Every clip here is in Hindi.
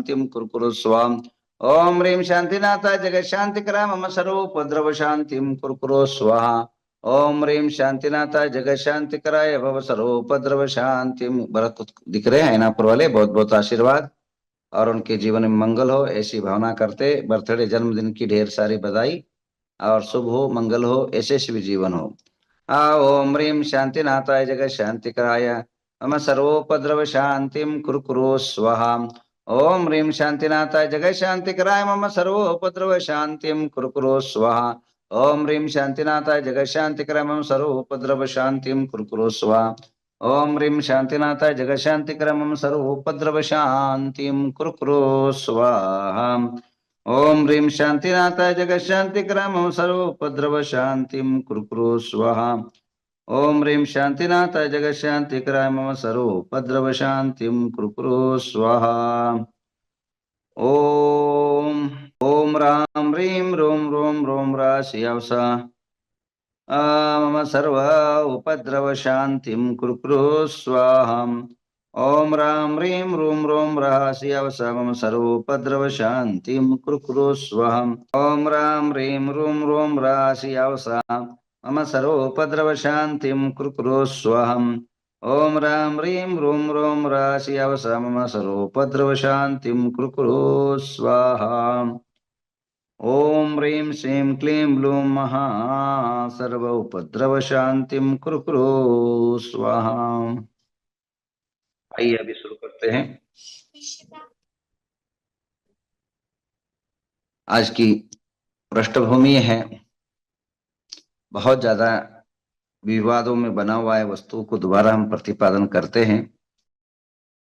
शांतिं कुरु स्वाहा। ओम ह्रीं शांतिनाथाय जगत शांतिकराय मम सर्वोपद्रव शांतिं कुरु स्वाहा। ओम ह्रीं शांतिनाथाय जगत शांतिकराय भव सर्वोपद्रव शांतिं। भरत दिख रहे हैं ना, पर वाले बहुत बहुत आशीर्वाद और उनके जीवन में मंगल हो, ऐसी भावना करते। बर्थडे जन्मदिन की ढेर सारी बधाई और शुभ हो, मंगल हो, ऐसे शिव जीवन हो। ओम ह्रीं शांतिनाथाय जगत शांतिकराय मम सर्वोपद्रव शांतिं कुरु स्वाहा। ओम ह्रीं शांतिनाथाय जगत शांतिकराय मम सर्वोपद्रव शांतिं कुरु स्वाहा। ओम ह्रीं शांतिनाथाय जगत शांतिकराय मम सर्वोपद्रव शांतिं कुरु स्वाहा। ओम ह्रीं शांतिनाथाय जगत शांतिकराय मम सर्वोपद्रव शांतिं कुरु स्वाहा। ओम ह्रीं शांतिनाथाय जगत शांतिकराय मम सर्वोपद्रव शांतिं कुरु स्वाहा। ओम ह्रीं शांतिनाथाय जगत शांतिकराय मम सर्वोपद्रव शांतिं कुरु स्वाहा। ओम ओम राम ह्रीं रों रों रों रा शिवसा मम सर्व उपद्रव शांतिं कुरु स्वाहा। ओम राम ह्रीं रों रों रा शिवसा मम सर्वोपद्रव शांतिं कुरु स्वाहा। ओम राम ह्रीं रों रों रा शिवसा मम सर्वोपद्रव शांतिं कुरु स्वाहा। ओम राम ह्रीं रों रों रा शिवसा मम सर्वोपद्रव शांतिं कुरु स्वाहा। ओम ह्रीं श्रीं क्लीं ब्लूं महा सर्व उपद्रव शांतिं कुरु स्वाहा। आइए अभी शुरू करते हैं। आज की पृष्ठभूमि है, बहुत ज्यादा विवादों में बना हुआ है वस्तुओं को दोबारा हम प्रतिपादन करते हैं।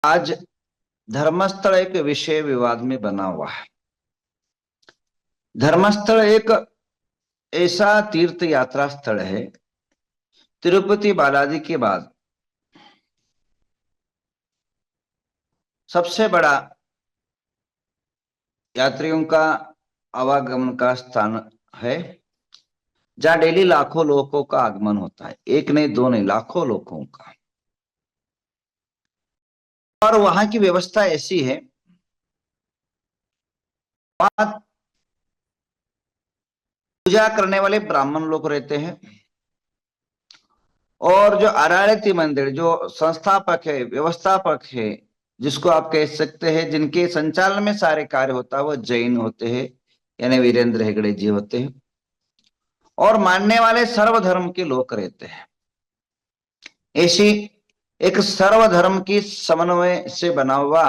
आज धर्मस्थल एक विषय विवाद में बना हुआ है। धर्मस्थल एक ऐसा तीर्थ यात्रा स्थल है, तिरुपति बालाजी के बाद सबसे बड़ा यात्रियों का आवागमन का स्थान है, जहां डेली लाखों लोगों का आगमन होता है। एक नहीं, दो नहीं, लाखों लोगों का। और वहां की व्यवस्था ऐसी है, वहां पूजा करने वाले ब्राह्मण लोग रहते हैं और जो आराध्यति मंदिर, जो संस्थापक है, व्यवस्थापक है, जिसको आप कह सकते हैं जिनके संचालन में सारे कार्य होता है, वो जैन होते हैं, यानी वीरेंद्र हेगड़े जी होते हैं। और मानने वाले सर्वधर्म के लोग रहते हैं। ऐसी एक सर्वधर्म की समन्वय से बना हुआ,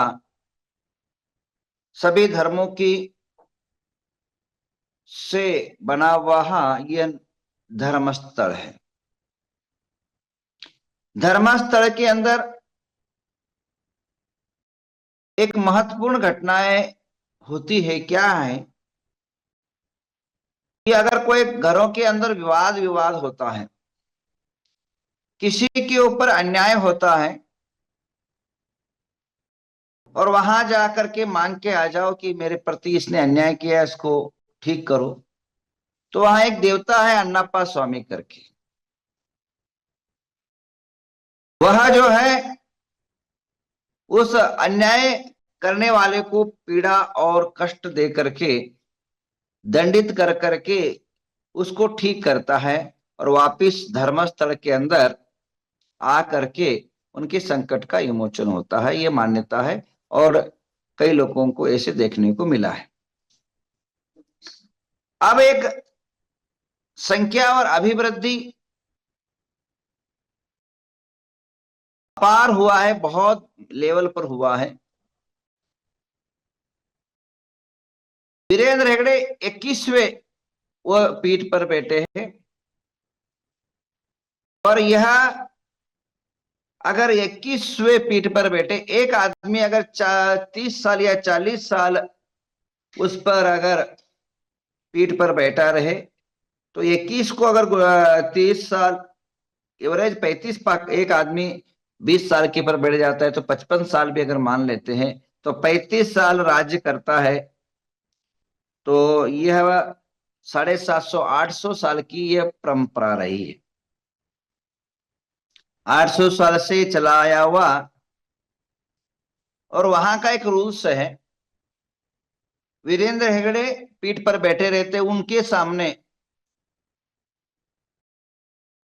सभी धर्मों की से बना हुआ यह धर्मस्थल है। धर्मस्थल के अंदर एक महत्वपूर्ण घटनाएं होती है। क्या है कि अगर कोई घरों के अंदर विवाद होता है, किसी के ऊपर अन्याय होता है, और वहां जाकर के मांग के आ जाओ कि मेरे प्रति इसने अन्याय किया, इसको ठीक करो, तो वहां एक देवता है अन्नप्पा स्वामी करके। वह जो है उस अन्याय करने वाले को पीड़ा और कष्ट दे करके, दंडित कर करके उसको ठीक करता है, और वापिस धर्मस्थल के अंदर आ करके उनके संकट का विमोचन होता है। ये मान्यता है और कई लोगों को ऐसे देखने को मिला है। अब एक संख्या और अभिवृद्धि पार हुआ है, बहुत लेवल पर हुआ है। वीरेंद्र हेगड़े 21वें वो पीठ पर बैठे हैं, और यह अगर 21वें पीठ पर बैठे एक आदमी अगर 30 साल या 40 साल उस पर अगर पीठ पर बैठा रहे, तो 21 को अगर 30 साल एवरेज 35, एक आदमी 20 साल के पर बैठ जाता है तो 55 साल भी अगर मान लेते हैं तो 35 साल राज्य करता है, तो यह 750-800 साल की यह परंपरा रही है। 800 साल से चला आया हुआ। और वहां का एक रूल्स है वीरेंद्र हेगड़े पीठ पर बैठे रहते, उनके सामने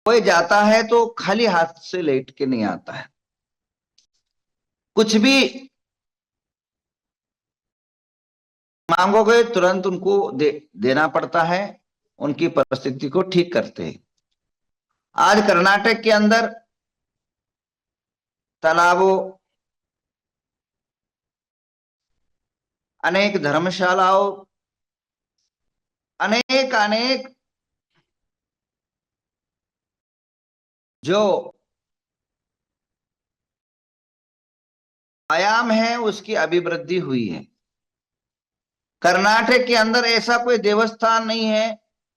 कोई जाता है तो खाली हाथ से लेट के नहीं आता है, कुछ भी मांगोगे तुरंत उनको देना पड़ता है, उनकी परिस्थिति को ठीक करते हैं। आज कर्नाटक के अंदर तालाबों, अनेक धर्मशालाओं, अनेक अनेक जो आयाम है उसकी अभिवृद्धि हुई है। कर्नाटक के अंदर ऐसा कोई देवस्थान नहीं है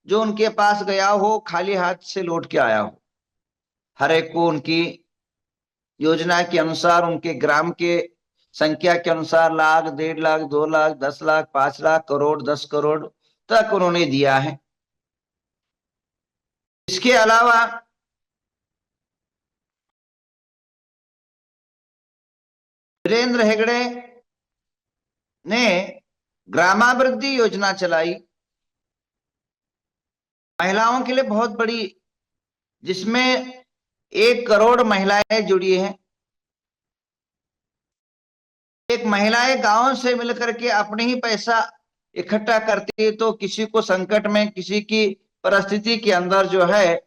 जो उनके पास गया हो खाली हाथ से लौट के आया हो। हर एक को उनकी योजना के अनुसार, उनके ग्राम के संख्या के अनुसार, लाख, 1.5 लाख, 2 लाख, 10 लाख, 5 लाख, करोड़, 10 करोड़ तक उन्होंने दिया है। इसके अलावा वीरेंद्र हेगड़े ने ग्रामाभिवृद्धि योजना चलाई, महिलाओं के लिए बहुत बड़ी, जिसमें 1 करोड़ महिलाएं जुड़ी हैं। एक महिलाएं गांव से मिलकर के अपने ही पैसा इकट्ठा करती है, तो किसी को संकट में, किसी की परिस्थिति के अंदर जो है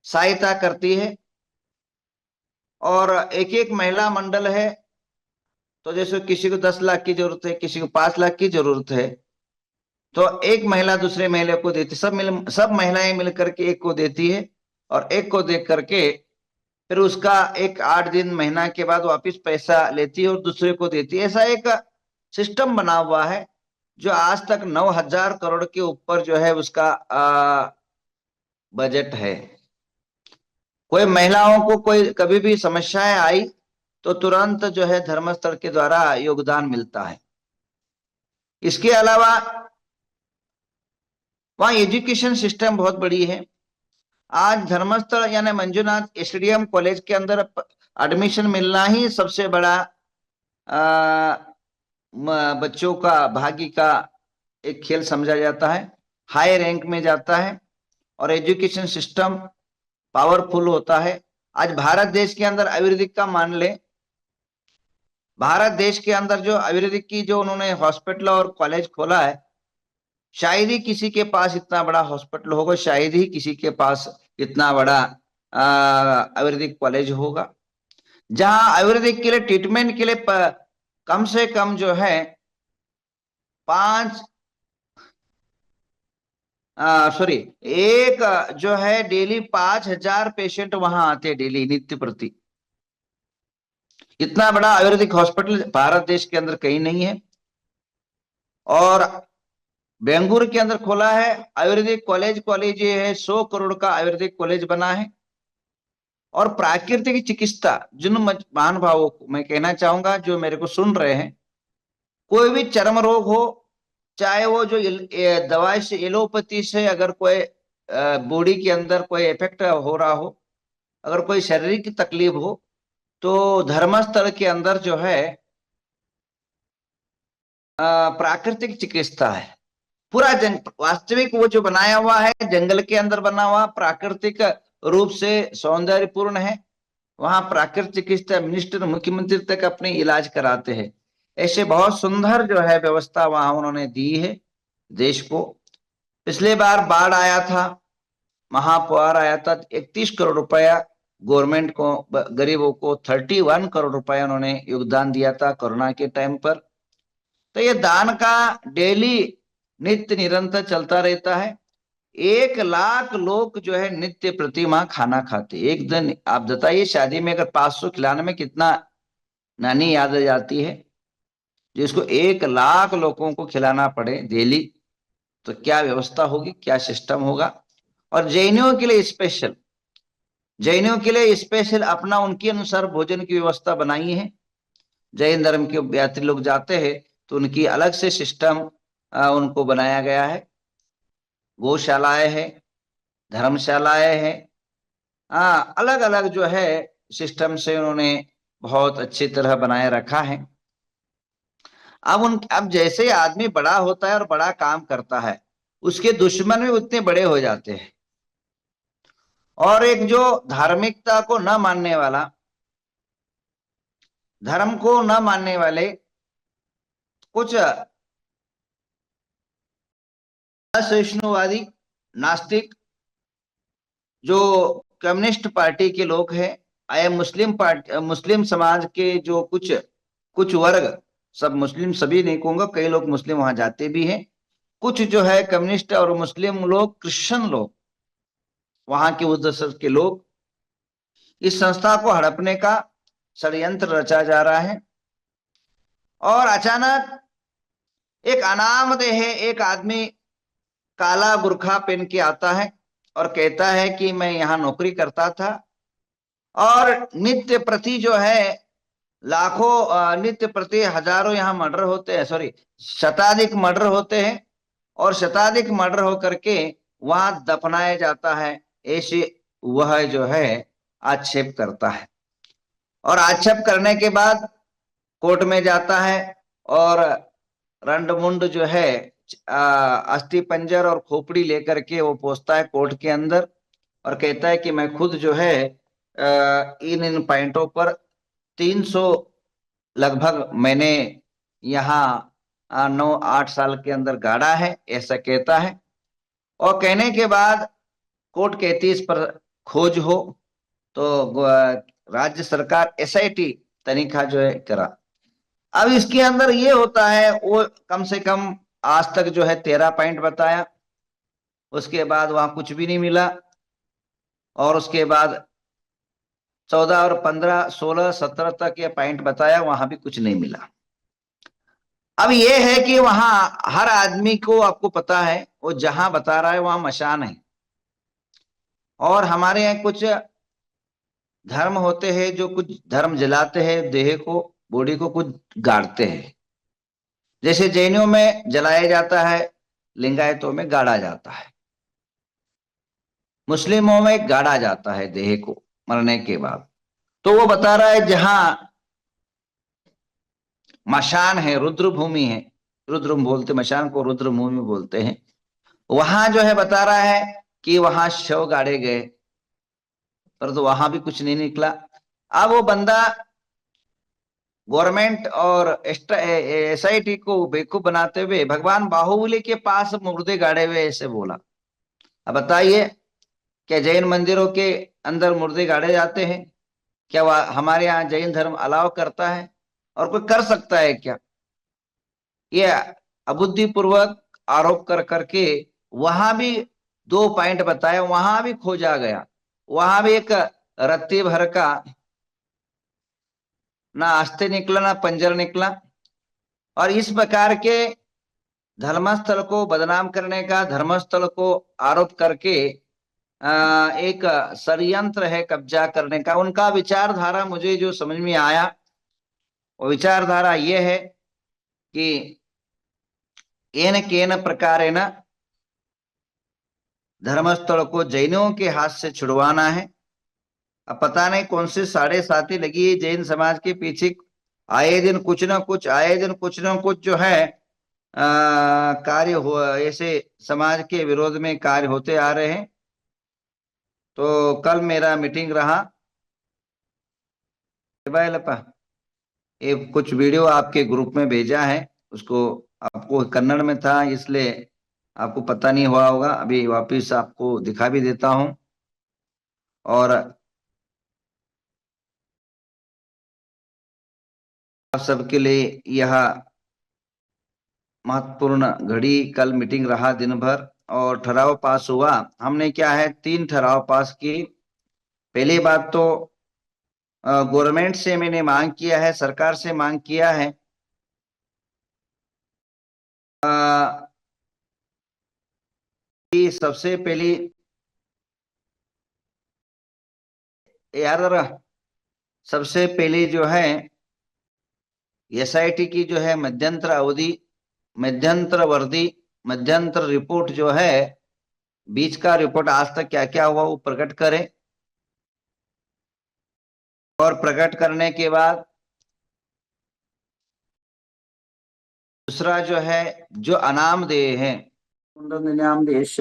सहायता करती है। और एक एक महिला मंडल है, तो जैसे किसी को 10 लाख की जरूरत है, किसी को 5 लाख की जरूरत है, तो एक महिला दूसरे महिला को देती, सब महिलाएं मिलकर के एक को देती है, और एक को दे करके फिर उसका एक 8 दिन महीना के बाद वापस पैसा लेती है और दूसरे को देती है। ऐसा एक सिस्टम बना हुआ है जो आज तक 9,000 करोड़ के ऊपर जो है उसका बजट है। कोई महिलाओं को कोई कभी भी समस्याएं आई तो तुरंत जो है धर्मस्थल के द्वारा योगदान मिलता है। इसके अलावा वहाँ एजुकेशन सिस्टम बहुत बड़ी है। आज धर्मस्थल यानी मंजुनाथ एसडीएम कॉलेज के अंदर एडमिशन मिलना ही सबसे बड़ा बच्चों का भाग्य का एक खेल समझा जाता है। हाई रैंक में जाता है और एजुकेशन सिस्टम पावरफुल होता है। आज भारत देश के अंदर आयुर्वेदिक का मान ले, भारत देश के अंदर जो आयुर्वेदिक की जो उन्होंने हॉस्पिटल और कॉलेज खोला है, शायद ही किसी के पास इतना बड़ा हॉस्पिटल होगा, शायद ही किसी के पास इतना बड़ा आयुर्वेदिक कॉलेज होगा, जहां आयुर्वेदिक के लिए ट्रीटमेंट के लिए कम से कम जो है 5 सॉरी एक जो है डेली 5,000 पेशेंट वहां आते हैं डेली, नित्य प्रति। इतना बड़ा आयुर्वेदिक हॉस्पिटल भारत देश के अंदर कहीं नहीं है। और बेंगलुरु के अंदर खोला है आयुर्वेदिक कॉलेज, कॉलेज ये है 100 करोड़ का आयुर्वेदिक कॉलेज बना है। और प्राकृतिक चिकित्सा, जिन महानुभावों को मैं कहना चाहूंगा जो मेरे को सुन रहे हैं, कोई भी चर्म रोग हो, चाहे वो जो दवाई से, एलोपैथी से अगर कोई बॉडी के अंदर कोई इफेक्ट हो रहा हो, अगर कोई शारीरिक तकलीफ हो, तो धर्मस्थल के अंदर जो है प्राकृतिक चिकित्सा है। पूरा वास्तविक वो जो बनाया हुआ है जंगल के अंदर बना हुआ, प्राकृतिक रूप से सौंदर्यपूर्ण है। वहां प्राकृतिक चिकित्सा मिनिस्टर, मुख्यमंत्री तक अपने इलाज कराते हैं। ऐसे बहुत सुंदर जो है व्यवस्था वहां उन्होंने दी है देश को। पिछले बार बाढ़ आया था, महापुर आया था, 31 करोड़ रुपया गवर्नमेंट को, गरीबों को 31 करोड़ रुपया उन्होंने योगदान दिया था कोरोना के टाइम पर। तो ये दान का डेली नित्य निरंतर चलता रहता है। 1 लाख लोग जो है नित्य प्रति माह खाना खाते। एक दिन आप बताइए, शादी में अगर 500 खिलाने में कितना नानी याद आ जाती है, जिसको 1 लाख लोगों को खिलाना पड़े डेली, तो क्या व्यवस्था होगी, क्या सिस्टम होगा। और जैनियों के लिए स्पेशल, जैनियों के लिए स्पेशल अपना उनके अनुसार भोजन की व्यवस्था बनाई है। जैन धर्म के यात्री लोग जाते हैं तो उनकी अलग से सिस्टम उनको बनाया गया है। गौशालाएं हैं, धर्मशालाएं हैं, हाँ, अलग अलग जो है सिस्टम से उन्होंने बहुत अच्छी तरह बनाए रखा है। अब जैसे ही आदमी बड़ा होता है और बड़ा काम करता है, उसके दुश्मन भी उतने बड़े हो जाते हैं। और एक जो धार्मिकता को न मानने वाला, धर्म को न मानने वाले कुछ असहिष्णुवादी, नास्तिक, जो कम्युनिस्ट पार्टी के लोग हैं, आया मुस्लिम पार्टी, मुस्लिम समाज के जो कुछ कुछ वर्ग, सब मुस्लिम सभी नहीं कहूंगा, कई लोग मुस्लिम वहां जाते भी हैं, कुछ जो है कम्युनिस्ट और मुस्लिम लोग, क्रिश्चियन लोग, वहां के उस के लोग, इस संस्था को हड़पने का षड्यंत्र रचा जा रहा है। और अचानक एक अनामधेय एक आदमी काला बुर्खा पहन के आता है और कहता है कि मैं यहाँ नौकरी करता था, और नित्य प्रति जो है लाखों, नित्य प्रति हजारों यहाँ मर्डर होते हैं, सॉरी, शताधिक मर्डर होते हैं, और शताधिक मर्डर होकर के वहां दफनाया जाता है, ऐसे वह जो है आक्षेप करता है। और आक्षेप करने के बाद कोर्ट में जाता है, और रंडमुंड जो है अस्थि पंजर और खोपड़ी लेकर के वो पहुंचता है कोर्ट के अंदर, और कहता है कि मैं खुद जो है इन इन पॉइंटों पर 300 लगभग मैंने यहाँ 9-8 साल के अंदर गाड़ा है, ऐसा कहता है। और कहने के बाद कोर्ट कहती है इस पर खोज हो, तो राज्य सरकार एसआईटी तनिखा जो है करा। अब इसके अंदर ये होता है, वो कम से कम आज तक जो है 13 पॉइंट बताया, उसके बाद वहां कुछ भी नहीं मिला, और उसके बाद 14 और 15, 16, 17 तक ये पॉइंट बताया, वहां भी कुछ नहीं मिला। अब ये है कि वहां हर आदमी को, आपको पता है, वो जहां बता रहा है वहां मशान है। और हमारे यहाँ कुछ धर्म होते हैं जो कुछ धर्म जलाते हैं, देह को, बॉडी को कुछ गाड़ते हैं। जैसे जैनियों में जलाया जाता है, लिंगायतों में गाड़ा जाता है, मुस्लिमों में गाड़ा जाता है देह को मरने के बाद। तो वो बता रहा है जहां मशान है, रुद्र भूमि है, रुद्र बोलते, मशान को रुद्र भूमि बोलते हैं, वहां जो है बता रहा है कि वहां शव गाड़े गए, पर तो वहां भी कुछ नहीं निकला। अब वो बंदा गवर्नमेंट और एसआईटी को बेवकूफ बनाते हुए भगवान बाहुबली के पास मुर्दे गाड़े हुए ऐसे बोला। अब बताइए, क्या जैन मंदिरों के अंदर मुर्दे गाड़े जाते हैं? क्या हमारे यहाँ जैन धर्म अलाउ करता है? और कोई कर सकता है क्या? ये अबुद्धि पूर्वक आरोप कर करके वहां भी 2 पॉइंट बताया, वहां भी खोजा गया, वहां भी एक रत्ती भर का ना आस्ते निकला ना पंजर निकला। और इस प्रकार के धर्मस्थल को बदनाम करने का, धर्मस्थल को आरोप करके एक षड्यंत्र है कब्जा करने का। उनका विचारधारा मुझे जो समझ में आया, वो विचारधारा ये है कि येन केन प्रकारेण धर्मस्थल को जैनों के हाथ से छुड़वाना है। अब पता नहीं कौन सी साढ़े साथी लगी है जैन समाज के पीछे, आए दिन कुछ ना कुछ, आए दिन कुछ ना कुछ जो है कार्य हो, ऐसे समाज के विरोध में कार्य होते आ रहे हैं। तो कल मेरा मीटिंग रहा, भाई लपा, ये कुछ वीडियो आपके ग्रुप में भेजा है, उसको, आपको कन्नड़ में था इसलिए आपको पता नहीं हुआ होगा, अभी वापिस आपको दिखा भी देता हूं। और आप सबके लिए यह महत्वपूर्ण घड़ी, कल मीटिंग रहा दिन भर, और ठराव पास हुआ। हमने क्या है, 3 ठराव पास की। पहली बात तो गवर्नमेंट से मैंने मांग किया है, सरकार से मांग किया है कि सबसे पहली, याद रहा, सबसे पहली जो है एसआईटी की जो है मध्यंतर अवधि, मध्यंतर वर्दी, मध्यंतर रिपोर्ट जो है, बीच का रिपोर्ट आज तक क्या क्या हुआ वो प्रकट करें। और प्रकट करने के बाद दूसरा जो है, जो अनामधेय है, निनाम देश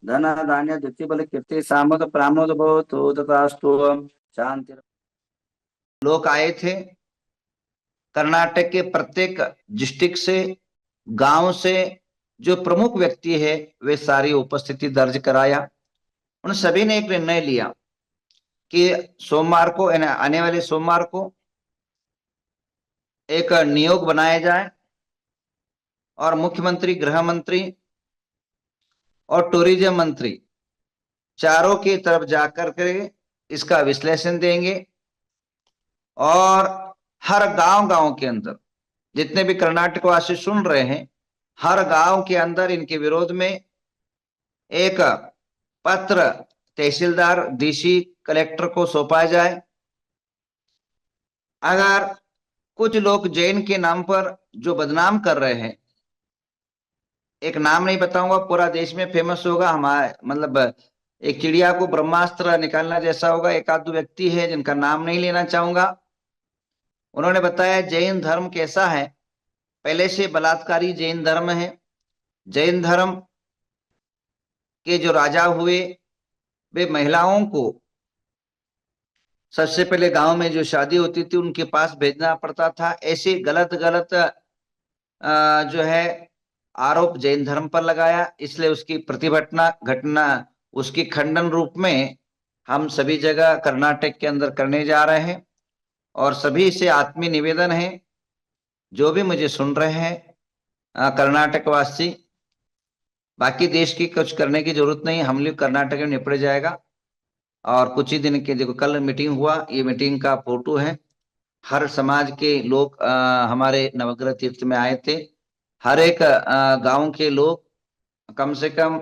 धन धान्य धृति बल कीर्ति सामद प्रामोद भवतु तथास्तु शांति। लोग आए थे कर्नाटक के प्रत्येक डिस्ट्रिक्ट से, गांव से, जो प्रमुख व्यक्ति है वे सारी उपस्थिति दर्ज कराया। उन सभी ने एक निर्णय लिया कि सोमवार को, आने वाले सोमवार को एक नियोग बनाया जाए और मुख्यमंत्री, गृह मंत्री और टूरिज्म मंत्री चारों की तरफ जाकर के इसका विश्लेषण देंगे और हर गांव गांव के अंदर जितने भी कर्नाटक वासी सुन रहे हैं, हर गांव के अंदर इनके विरोध में एक पत्र तहसीलदार, डीसी, कलेक्टर को सौंपा जाए। अगर कुछ लोग जैन के नाम पर जो बदनाम कर रहे हैं, एक नाम नहीं बताऊंगा, पूरा देश में फेमस होगा, हमारे मतलब एक चिड़िया को ब्रह्मास्त्र निकालना जैसा होगा। एक आध दो व्यक्ति है जिनका नाम नहीं लेना चाहूंगा, उन्होंने बताया जैन धर्म कैसा है, पहले से बलात्कारी जैन धर्म है। जैन धर्म के जो राजा हुए वे महिलाओं को सबसे पहले गांव में जो शादी होती थी उनके पास भेजना पड़ता था। ऐसे गलत गलत जो है आरोप जैन धर्म पर लगाया, इसलिए उसकी प्रतिभटना घटना, उसकी खंडन रूप में हम सभी जगह कर्नाटक के अंदर करने जा रहे हैं। और सभी से आत्मीय निवेदन है, जो भी मुझे सुन रहे हैं कर्नाटक वासी, बाकी देश की कुछ करने की जरूरत नहीं, हम लोग कर्नाटक में निपट जाएगा। और कुछ ही दिन के, देखो कल मीटिंग हुआ, ये मीटिंग का फोटो है। हर समाज के लोग हमारे नवग्रह तीर्थ में आए थे। हर एक गांव के लोग, कम से कम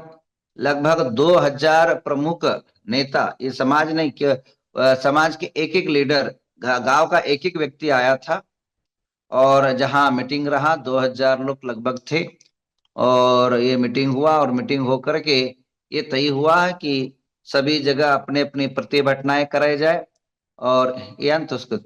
लगभग 2000 प्रमुख नेता, ये समाज नहीं कि समाज के एक एक लीडर, गांव का एक एक व्यक्ति आया था। और जहां मीटिंग रहा 2000 लोग लगभग थे। और ये मीटिंग हुआ और मीटिंग होकर के ये तय हुआ है कि सभी जगह अपने अपनी प्रतिभटनाएं कराई जाए। और ये अंत उसको